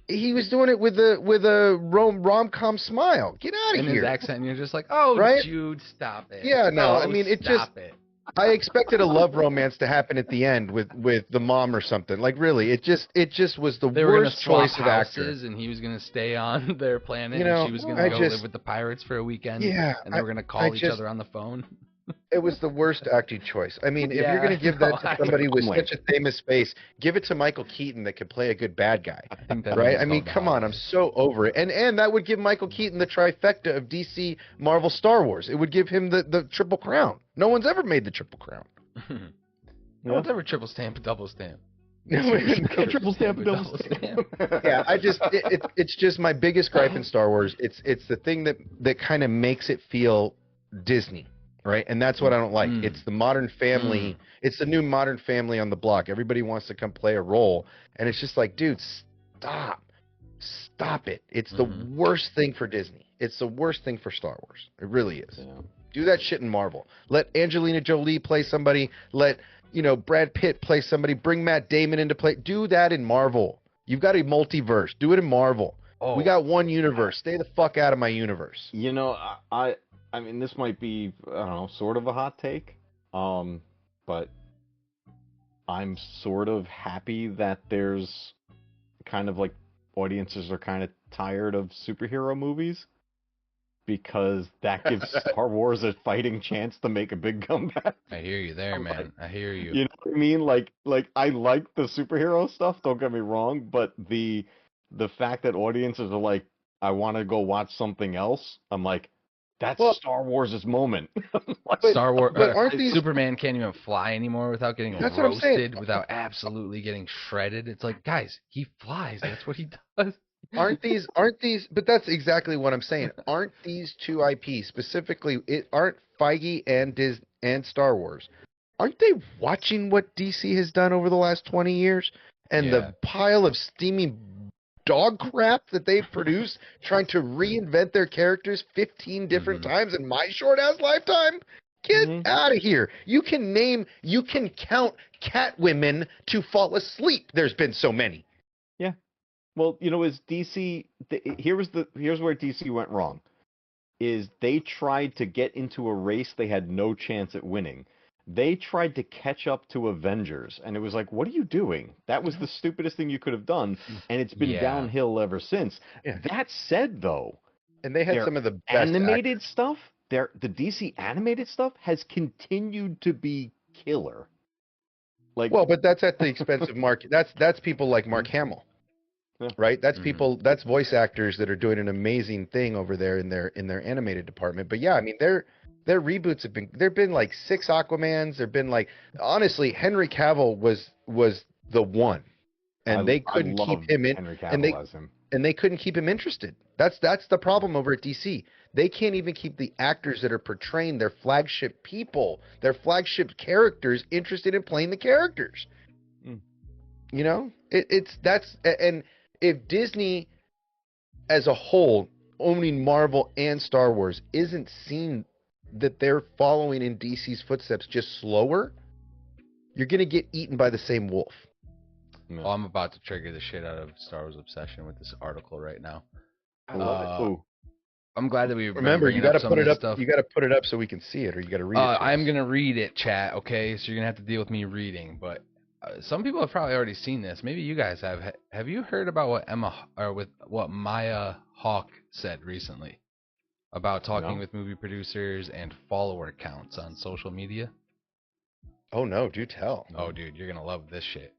He was doing it with a rom-com smile. Get out of here. And his accent, and you're just like, oh, right? Jude, stop it. Yeah, no, I mean, stop it. I expected a love romance to happen at the end with the mom or something. Like, really, it just was the worst choice of actor. And he was going to stay on their planet, and she was going to go live with the pirates for a weekend. Yeah, and they were going to call each other on the phone. It was the worst acting choice. I mean, if you're going to give that to somebody with such a famous face, give it to Michael Keaton that could play a good bad guy. Right? I mean, come on. I'm so over it. And that would give Michael Keaton the trifecta of DC, Marvel, Star Wars. It would give him the triple crown. No one's ever made the triple crown. No one's ever triple stamp, double stamp. Triple stamp, double stamp. Yeah, it's just my biggest gripe in Star Wars. It's the thing that kind of makes it feel Disney. Right, and that's what I don't like. It's the Modern Family. It's the new Modern Family on the block. Everybody wants to come play a role, and it's just like, dude, stop it. It's the worst thing for Disney. It's the worst thing for Star Wars. It really is. Yeah. Do that shit in Marvel. Let Angelina Jolie play somebody. Let Brad Pitt play somebody. Bring Matt Damon into play. Do that in Marvel. You've got a multiverse. Do it in Marvel. We got one universe. Stay the fuck out of my universe. I mean, this might be, I don't know, sort of a hot take, but I'm sort of happy that there's kind of like audiences are kind of tired of superhero movies because that gives Star Wars a fighting chance to make a big comeback. I hear you there, man. I hear you. You know what I mean? Like I like the superhero stuff, don't get me wrong, but the fact that audiences are like, I want to go watch something else, I'm like, that's Star Wars' moment. Star Wars, Superman can't even fly anymore without getting roasted, without absolutely getting shredded. It's like, guys, he flies. That's what he does. Aren't these? But that's exactly what I'm saying. Aren't these two IPs specifically? Aren't Feige and Star Wars? Aren't they watching what DC has done over the last 20 years and the pile of steaming dog crap that they've produced, trying to reinvent their characters 15 different times in my short ass lifetime? Get out of here! You can count Catwomen to fall asleep. There's been so many. Yeah. Well, is DC? Here's where DC went wrong. Is they tried to get into a race they had no chance at winning. They tried to catch up to Avengers, and it was like, what are you doing? That was the stupidest thing you could have done, and it's been downhill ever since. Yeah. That said, though, and they had some of the best animated stuff. The DC animated stuff has continued to be killer. But that's at the expense of Mark. That's people like Mark Hamill. Yeah. Right, that's people. That's voice actors that are doing an amazing thing over there in their animated department. But yeah, I mean, their reboots have been. There've been like 6 Aquamans. There've been like, honestly, Henry Cavill was the one, and they couldn't keep him in. Henry Cavill as him. And they couldn't keep him interested. That's the problem over at DC. They can't even keep the actors that are portraying their flagship people, their flagship characters, interested in playing the characters. You know, and if Disney as a whole, owning Marvel and Star Wars, isn't seeing that they're following in DC's footsteps just slower, you're going to get eaten by the same wolf. No. Oh, I'm about to trigger the shit out of Star Wars obsession with this article right now. I love it. I'm glad that we remember. You got to put it up. Stuff. You got to put it up so we can see it, or you got to read it. I'm gonna read it, chat. Okay, so you're gonna have to deal with me reading. But some people have probably already seen this. Maybe you guys have. Have you heard about what Maya Hawke said recently about talking with movie producers and follower counts on social media? Oh no, do tell. Oh dude, you're gonna love this shit.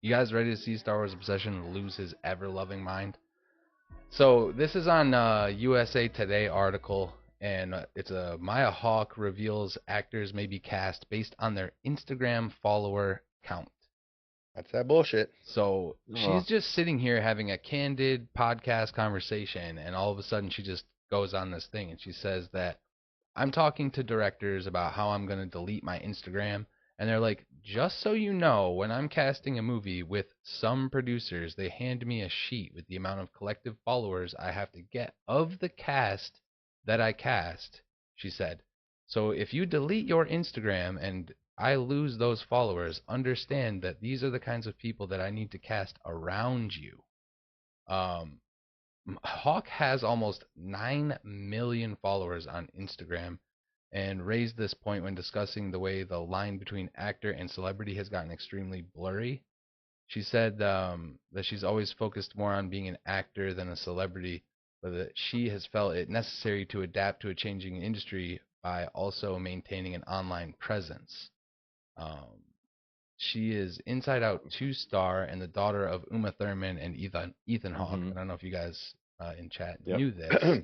You guys ready to see Star Wars obsession lose his ever-loving mind? So this is on USA Today article, and it's a Maya Hawke reveals actors may be cast based on their Instagram follower count. That's that bullshit. So she's just sitting here having a candid podcast conversation, and all of a sudden she just goes on this thing, and she says that I'm talking to directors about how I'm going to delete my Instagram. And they're like, just so you know, when I'm casting a movie with some producers, they hand me a sheet with the amount of collective followers I have to get of the cast that I cast, she said. So if you delete your Instagram and I lose those followers, understand that these are the kinds of people that I need to cast around you. Hawke has almost 9 million followers on Instagram, and raised this point when discussing the way the line between actor and celebrity has gotten extremely blurry. She said that she's always focused more on being an actor than a celebrity, but that she has felt it necessary to adapt to a changing industry by also maintaining an online presence. She is Inside Out 2-star and the daughter of Uma Thurman and Ethan Hawke. I don't know if you guys in chat knew this.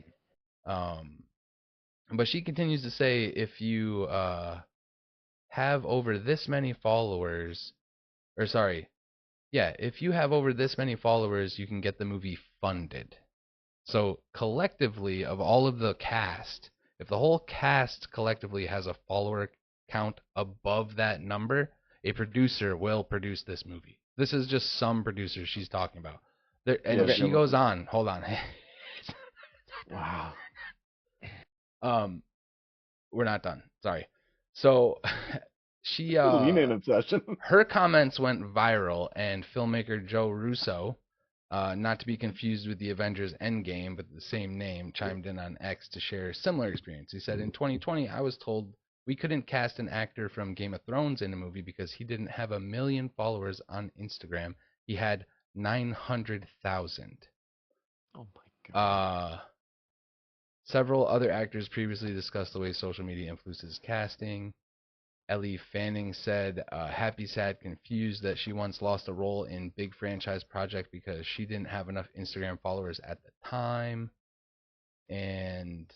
But she continues to say, if you have over this many followers, if you have over this many followers, you can get the movie funded. So collectively, of all of the cast, if the whole cast collectively has a follower count above that number, a producer will produce this movie. This is just some producers she's talking about. She goes on. Hold on. Wow. We're not done. Sorry. So she her comments went viral, and filmmaker Joe Russo, not to be confused with the Avengers Endgame, but the same name, chimed in on X to share a similar experience. He said, in 2020, I was told we couldn't cast an actor from Game of Thrones in a movie because he didn't have 1 million followers on Instagram. He had 900,000. Oh my god. Several other actors previously discussed the way social media influences casting. Ellie Fanning said, happy, sad, confused that she once lost a role in big franchise project because she didn't have enough Instagram followers at the time. And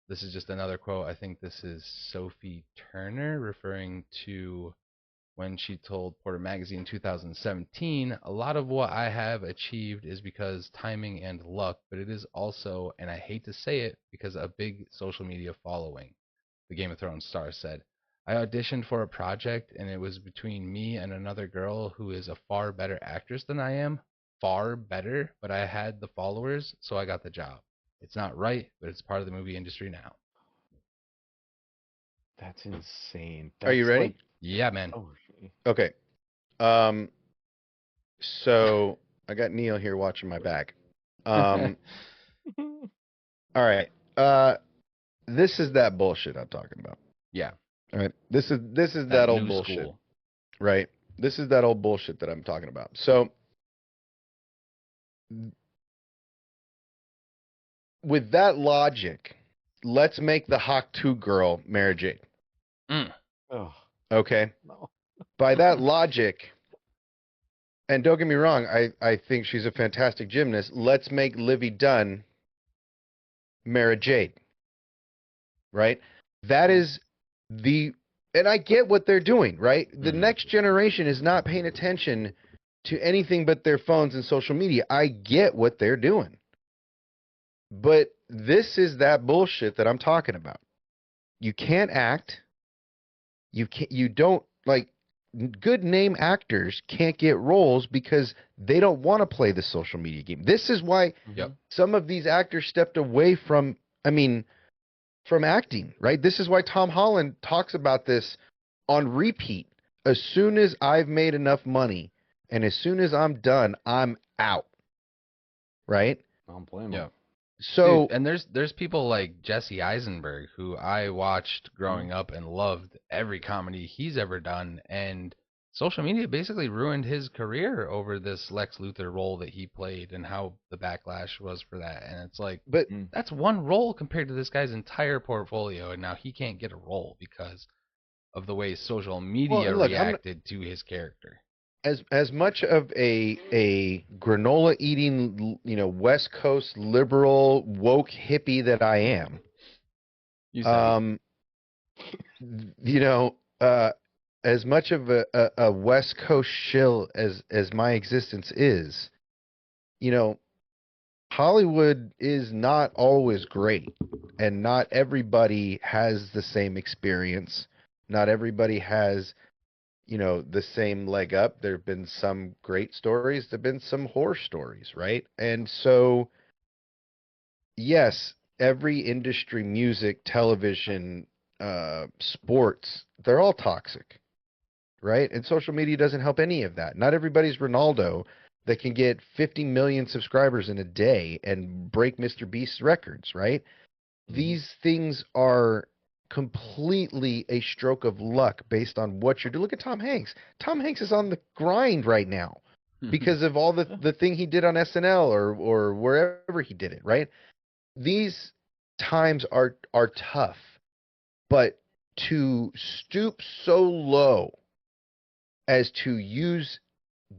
this is just another quote. I think this is Sophie Turner referring to when she told Porter Magazine in 2017, a lot of what I have achieved is because timing and luck, but it is also, and I hate to say it, because a big social media following, the Game of Thrones star said. I auditioned for a project, and it was between me and another girl who is a far better actress than I am. Far better, but I had the followers, so I got the job. It's not right, but it's part of the movie industry now. That's insane. Are you ready? Like... Yeah, man. Oh, okay. So I got Neil here watching my back. All right. This is that bullshit I'm talking about. Yeah. All right. This is that old bullshit. School. Right. This is that old bullshit that I'm talking about. So with that logic, let's make the Hawk 2 girl Mara Jade. Oh. Okay. No. By that logic, and don't get me wrong, I think she's a fantastic gymnast. Let's make Livy Dunn Mara Jade. Right? That is and I get what they're doing, right? The next generation is not paying attention to anything but their phones and social media. I get what they're doing. But this is that bullshit that I'm talking about. You can't act. You don't, like, good name actors can't get roles because they don't want to play the social media game. This is why some of these actors stepped away from acting, right? This is why Tom Holland talks about this on repeat. As soon as I've made enough money and as soon as I'm done, I'm out. Right? I don't blame him. Yeah. So, dude, and there's people like Jesse Eisenberg who I watched growing up and loved every comedy he's ever done, and social media basically ruined his career over this Lex Luthor role that he played and how the backlash was for that. And it's like, but that's one role compared to this guy's entire portfolio, and now he can't get a role because of the way social media reacted to his character. As much of a granola eating, West Coast liberal woke hippie that I am, as much of a West Coast shill as my existence is, Hollywood is not always great, and not everybody has the same experience. Not everybody has the same leg up. There have been some great stories. There have been some horror stories, right? And so, yes, every industry, music, television, sports, they're all toxic, right? And social media doesn't help any of that. Not everybody's Ronaldo that can get 50 million subscribers in a day and break Mr. Beast's records, right? These things are completely a stroke of luck based on what you're doing. Look at Tom Hanks. Tom Hanks is on the grind right now because of all the thing he did on SNL or wherever he did it, right? These times are tough, but to stoop so low as to use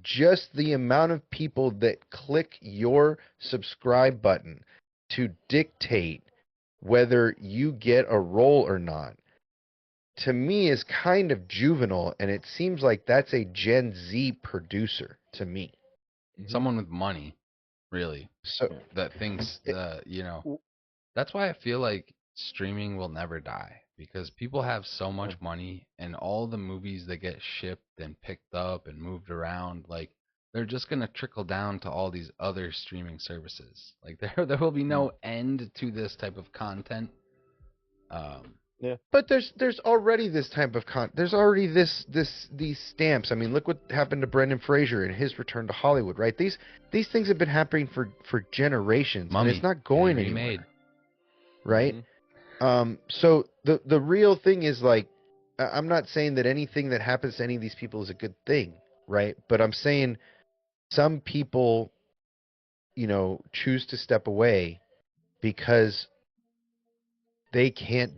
just the amount of people that click your subscribe button to dictate whether you get a role or not, to me is kind of juvenile, and it seems like that's a Gen Z producer to me. Someone with money, really. So that thinks that's why I feel like streaming will never die, because people have so much money, and all the movies that get shipped and picked up and moved around, like, they're just going to trickle down to all these other streaming services. Like, there will be no end to this type of content. Yeah. But there's already this type of there's already these stamps. I mean, look what happened to Brendan Fraser and his return to Hollywood, right? These things have been happening for generations, and it's not going anywhere. Right? So the real thing is, like, I'm not saying that anything that happens to any of these people is a good thing, right? But I'm saying some people choose to step away because they can't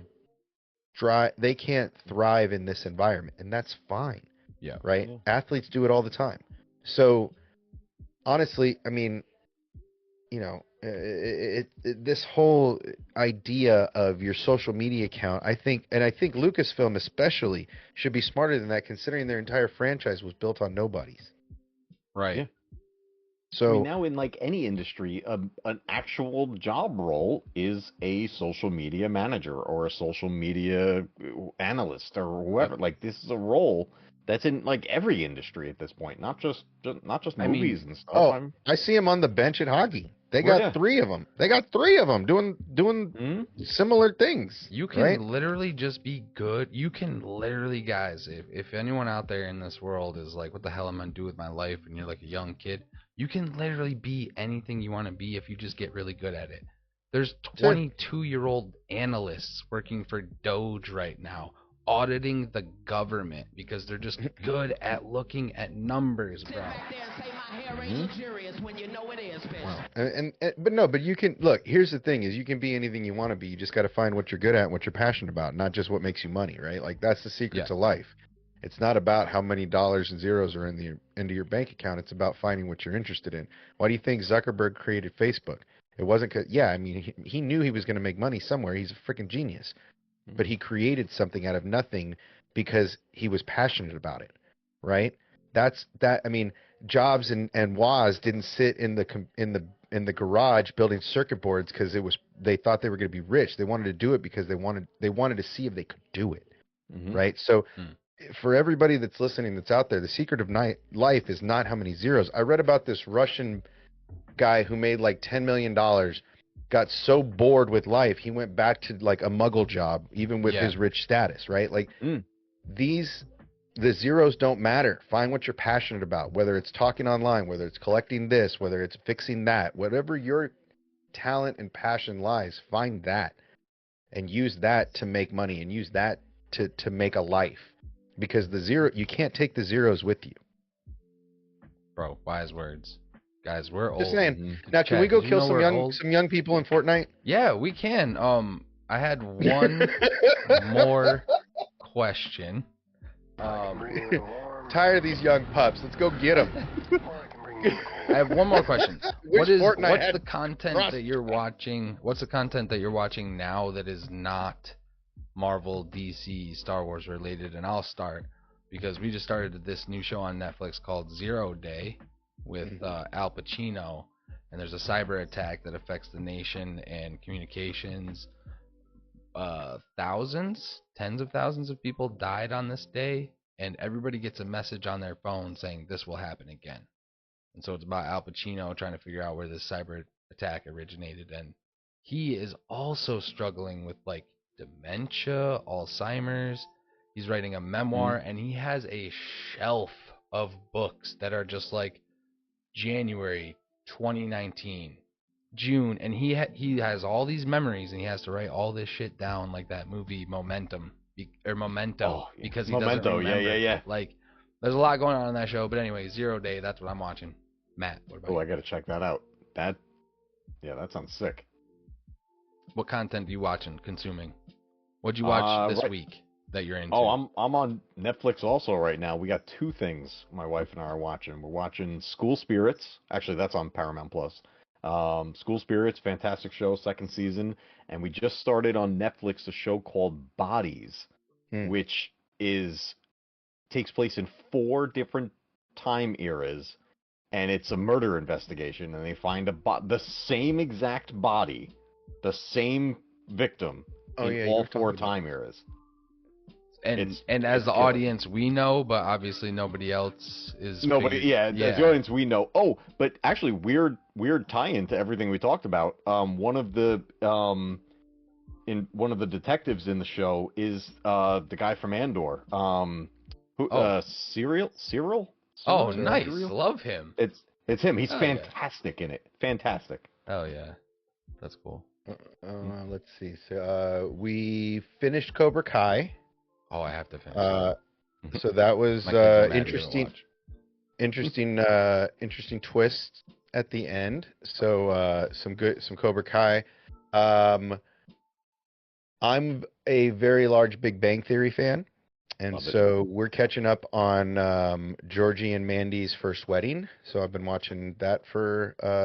thrive in this environment, and that's fine. Yeah. Right? Yeah. Athletes do it all the time. So honestly, I mean, this whole idea of your social media account, I think Lucasfilm especially should be smarter than that, considering their entire franchise was built on nobodies. Right. Yeah. So I mean, now in like any industry, an actual job role is a social media manager or a social media analyst or whoever. Like, this is a role that's in like every industry at this point, not just movies and stuff. Oh, I see him on the bench at hockey. They got 3 of them. They got 3 of them doing similar things. You can literally just be good. You can literally, guys, if anyone out there in this world is like, what the hell am I going to do with my life? And you're like a young kid, you can literally be anything you want to be if you just get really good at it. There's 22-year-old analysts working for Doge right now, auditing the government because they're just good at looking at numbers, bro. But you can look. Here's the thing: is you can be anything you want to be. You just got to find what you're good at and what you're passionate about, not just what makes you money, right? Like, that's the secret to life. It's not about how many dollars and zeros are into your bank account. It's about finding what you're interested in. Why do you think Zuckerberg created Facebook? It wasn't because, I mean, he knew he was going to make money somewhere. He's a freaking genius. But he created something out of nothing because he was passionate about it, right? I mean, Jobs and Woz didn't sit in the garage building circuit boards because they thought they were going to be rich. They wanted to do it because they wanted to see if they could do it, right? So for everybody that's listening that's out there, the secret of life is not how many zeros. I read about this Russian guy who made like $10 million, got so bored with life, he went back to like a muggle job, even with his rich status, right? Like the zeros don't matter. Find what you're passionate about, whether it's talking online, whether it's collecting this, whether it's fixing that, whatever your talent and passion lies, find that and use that to make money and use that to make a life. Because you can't take the zeros with you. Bro, wise words. Guys, we're old. Just saying. Now, can we go kill some young people in Fortnite? Yeah, we can. I had one more question. Tired of these young pups. Let's go get them. I have one more question. What's the content Frost. that you're watching? What's the content that you're watching now that is not Marvel, DC, Star Wars related? And I'll start because we just started this new show on Netflix called 0 Day with Al Pacino, and there's a cyber attack that affects the nation and communications. Tens of thousands of people died on this day, and everybody gets a message on their phone saying this will happen again. And so it's about Al Pacino trying to figure out where this cyber attack originated, and he is also struggling with like dementia, Alzheimer's. He's writing a memoir, and he has a shelf of books that are just like January 2019, June, and he has all these memories, and he has to write all this shit down, like that movie Memento, because he doesn't remember. Yeah. Like, there's a lot going on in that show, but anyway, 0 Day, that's what I'm watching. Matt, what about you? I gotta check that out. That sounds sick. What content are you watching, consuming? What'd you watch this week that you're into? Oh, I'm on Netflix also right now. We got 2 things my wife and I are watching. We're watching School Spirits. Actually, that's on Paramount Plus. School Spirits, fantastic show, 2nd season. And we just started on Netflix a show called Bodies, which takes place in 4 different time eras. And it's a murder investigation, and they find the same exact body, the same victim in all 4 time eras. And as the audience, we know, but obviously nobody else is. As the audience, we know. Oh, but actually, weird tie-in to everything we talked about. One of the detectives in the show is the guy from Andor. Cyril? Oh, nice. Love him. It's him. He's fantastic in it. Fantastic. Oh yeah, that's cool. Let's see. So we finished Cobra Kai. Oh, I have to finish. So that was interesting. Interesting twist at the end. So some Cobra Kai. I'm a very large Big Bang Theory fan, and so we're catching up on Georgie and Mandy's first wedding. So I've been watching that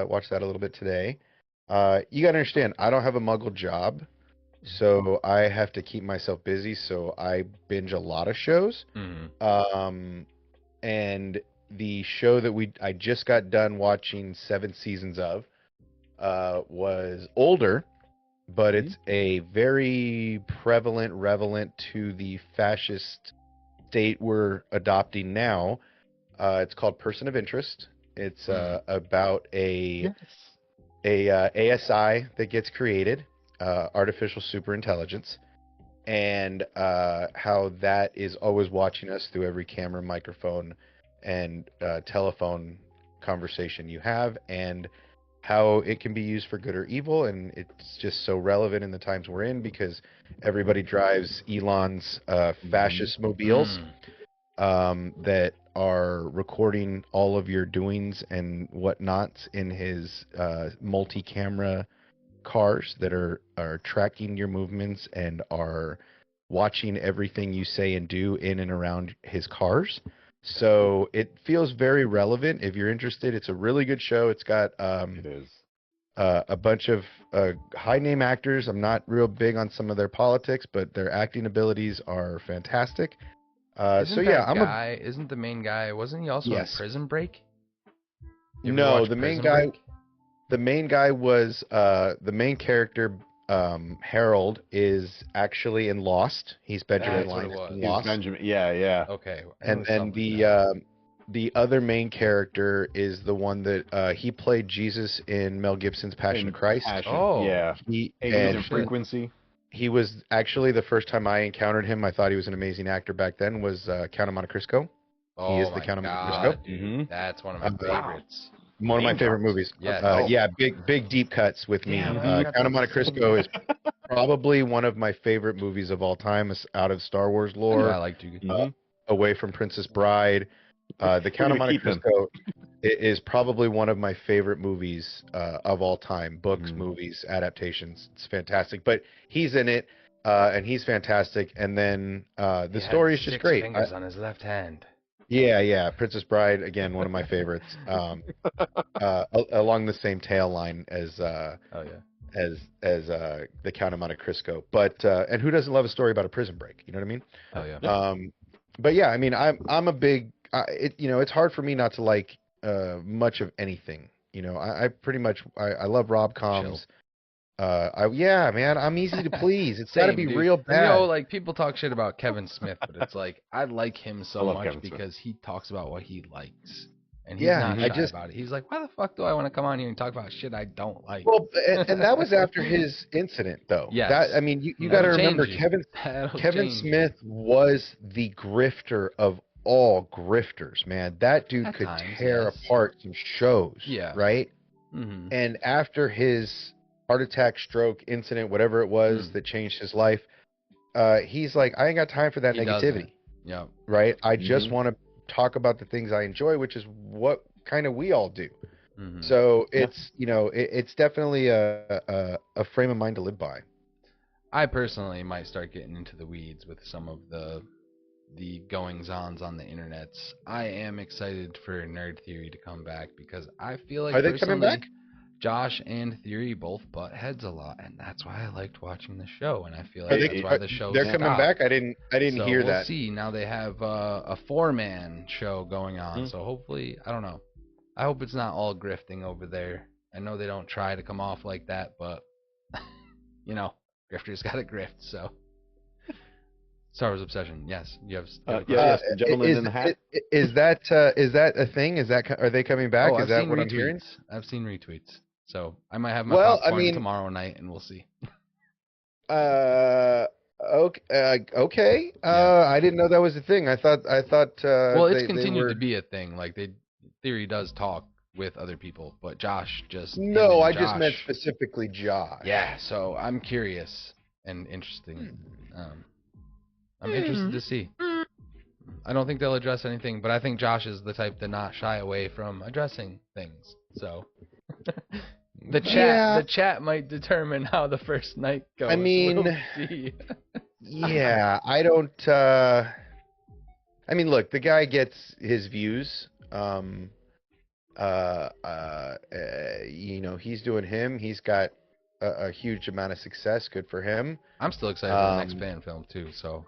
watch that a little bit today. You gotta understand, I don't have a Muggle job, so I have to keep myself busy. So I binge a lot of shows. And the show that I just got done watching 7 seasons of was older. But it's a very relevant to the fascist state we're adopting now. It's called Person of Interest. It's about a ASI that gets created, artificial superintelligence, and how that is always watching us through every camera, microphone, and telephone conversation you have, and how it can be used for good or evil. And it's just so relevant in the times we're in because everybody drives Elon's fascist mobiles that are recording all of your doings and whatnots in his multi-camera cars that are tracking your movements and are watching everything you say and do in and around his cars. So it feels very relevant. If you're interested, it's a really good show. It's got a bunch of high-name actors. I'm not real big on some of their politics, but their acting abilities are fantastic. Isn't the main guy? Wasn't he also in Prison Break? No, the main guy was the main character. Harold is actually in Lost. He's Benjamin Linus in Lost. Benjamin, yeah. Okay. And then the other main character is the one that he played Jesus in Mel Gibson's Passion of Christ. Yeah. He was in Frequency. He was actually, the first time I encountered him, I thought he was an amazing actor back then, was Count of Monte Cristo. Oh, he is the Count of Monte Cristo. That's one of my favorites. One of my favorite movies. Yeah, big deep cuts with me. Count of Monte Cristo is probably one of my favorite movies of all time, out of Star Wars lore. I like to. Away from Princess Bride. The Count of Monte Cristo is probably one of my favorite movies of all time. Books, movies, adaptations. It's fantastic. But he's in it, and he's fantastic. And then the story is just great. Fingers on his left hand. Yeah. Princess Bride, again, one of my favorites. Along the same tail line as the Count of Monte Cristo. But and who doesn't love a story about a prison break? You know what I mean? Oh yeah. But yeah, I mean, I'm a big. It's hard for me not to like much of anything. I pretty much I love rom-coms. Man, I'm easy to please. It's got to be real bad. Like people talk shit about Kevin Smith, but it's like I like him so much Kevin because he talks about what he likes, and he's not shy about it. He's like, why the fuck do I want to come on here and talk about shit I don't like? Well, and that was after his incident, though. Yes. You got to remember, Kevin Smith was the grifter of all grifters, man. That dude could tear apart some shows. Yeah. Right. Mm-hmm. And after his heart attack, stroke, incident, whatever it was that changed his life, he's like, I ain't got time for that negativity. Yeah. Right. I just want to talk about the things I enjoy, which is what kind of we all do. Mm-hmm. So it's it's definitely a frame of mind to live by. I personally might start getting into the weeds with some of the goings-ons on the internets. I am excited for Nerd Theory to come back because I feel like are they coming back? Josh and Theory both butt heads a lot, and that's why I liked watching the show. And I feel like that's why the show. They're coming back. I didn't hear that. We'll see. Now they have a 4-man show going on, so hopefully, I don't know. I hope it's not all grifting over there. I know they don't try to come off like that, but grifters got to grift. So. Star Wars Obsession. Yes, you have. Yes, Gentleman in the Hat. Is that a thing? Are they coming back? Is that what I'm hearing? I've seen retweets, so I might have my popcorn tomorrow night, and we'll see. Okay. I didn't know that was a thing. I thought. Well, it's continued to be a thing. Like Theory does talk with other people, but Josh just. No, I just meant specifically Josh. Yeah. So I'm curious and interesting. I'm interested to see. I don't think they'll address anything, but I think Josh is the type to not shy away from addressing things. So the chat might determine how the first night goes. I mean, we'll see. Yeah, I don't. I mean, look, the guy gets his views. You know, he's doing him. He's got a huge amount of success. Good for him. I'm still excited for the next fan film too. So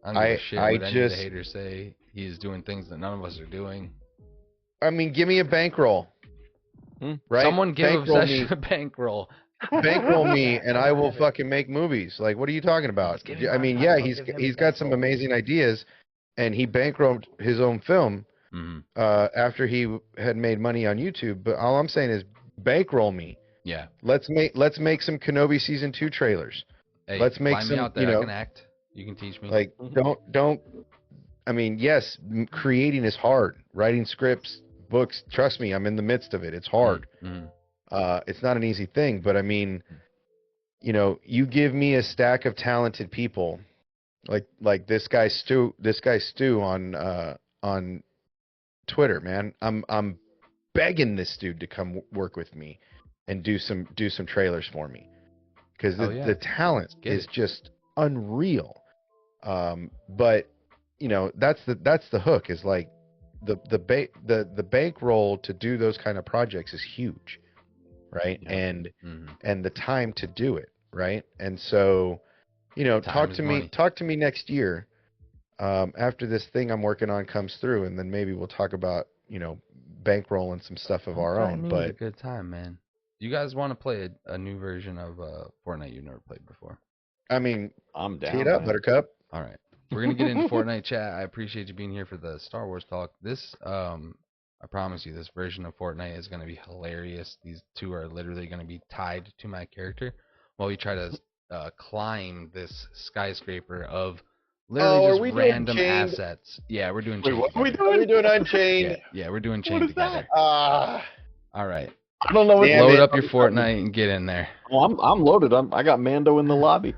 I don't give a shit what any of the haters say. He's doing things that none of us are doing. I mean, give me a bankroll. Right? Someone give Obsession a bankroll. Bankroll me, and I will fucking make movies. Like, what are you talking about? I mean, yeah, he's got some amazing ideas, and he bankrolled his own film after he had made money on YouTube. But all I'm saying is, bankroll me. Yeah. Let's make some Kenobi season 2 trailers. Hey, let's make some. Out there, I can act. You can teach me. Like, don't. I mean, yes, creating is hard. Writing scripts, books. Trust me, I'm in the midst of it. It's hard. It's not an easy thing, but I mean, you know, you give me a stack of talented people, like this guy Stu on Twitter, man. I'm begging this dude to come work with me and do some trailers for me, because the talent is just unreal. But you know, that's the hook, is like the bankroll to do those kind of projects is huge. Right. Yeah. And the time to do it. Right. And so, you know, talk to me next year, after this thing I'm working on comes through, and then maybe we'll talk about, you know, bankrolling some stuff of our own. But a good time, man. You guys want to play a new version of Fortnite you've never played before? I mean, I'm down. Tee it up, man. Buttercup. All right. We're gonna get into Fortnite chat. I appreciate you being here for the Star Wars talk. This I promise you, this version of Fortnite is going to be hilarious. These two are literally going to be tied to my character while we try to climb this skyscraper of literally just random assets. Yeah, we're doing Chained. What are we doing? We're doing Unchained. Yeah, we're doing Chained together. All right. I don't know what. Load up your Fortnite and get in there. Well, I'm loaded. I got Mando in the lobby.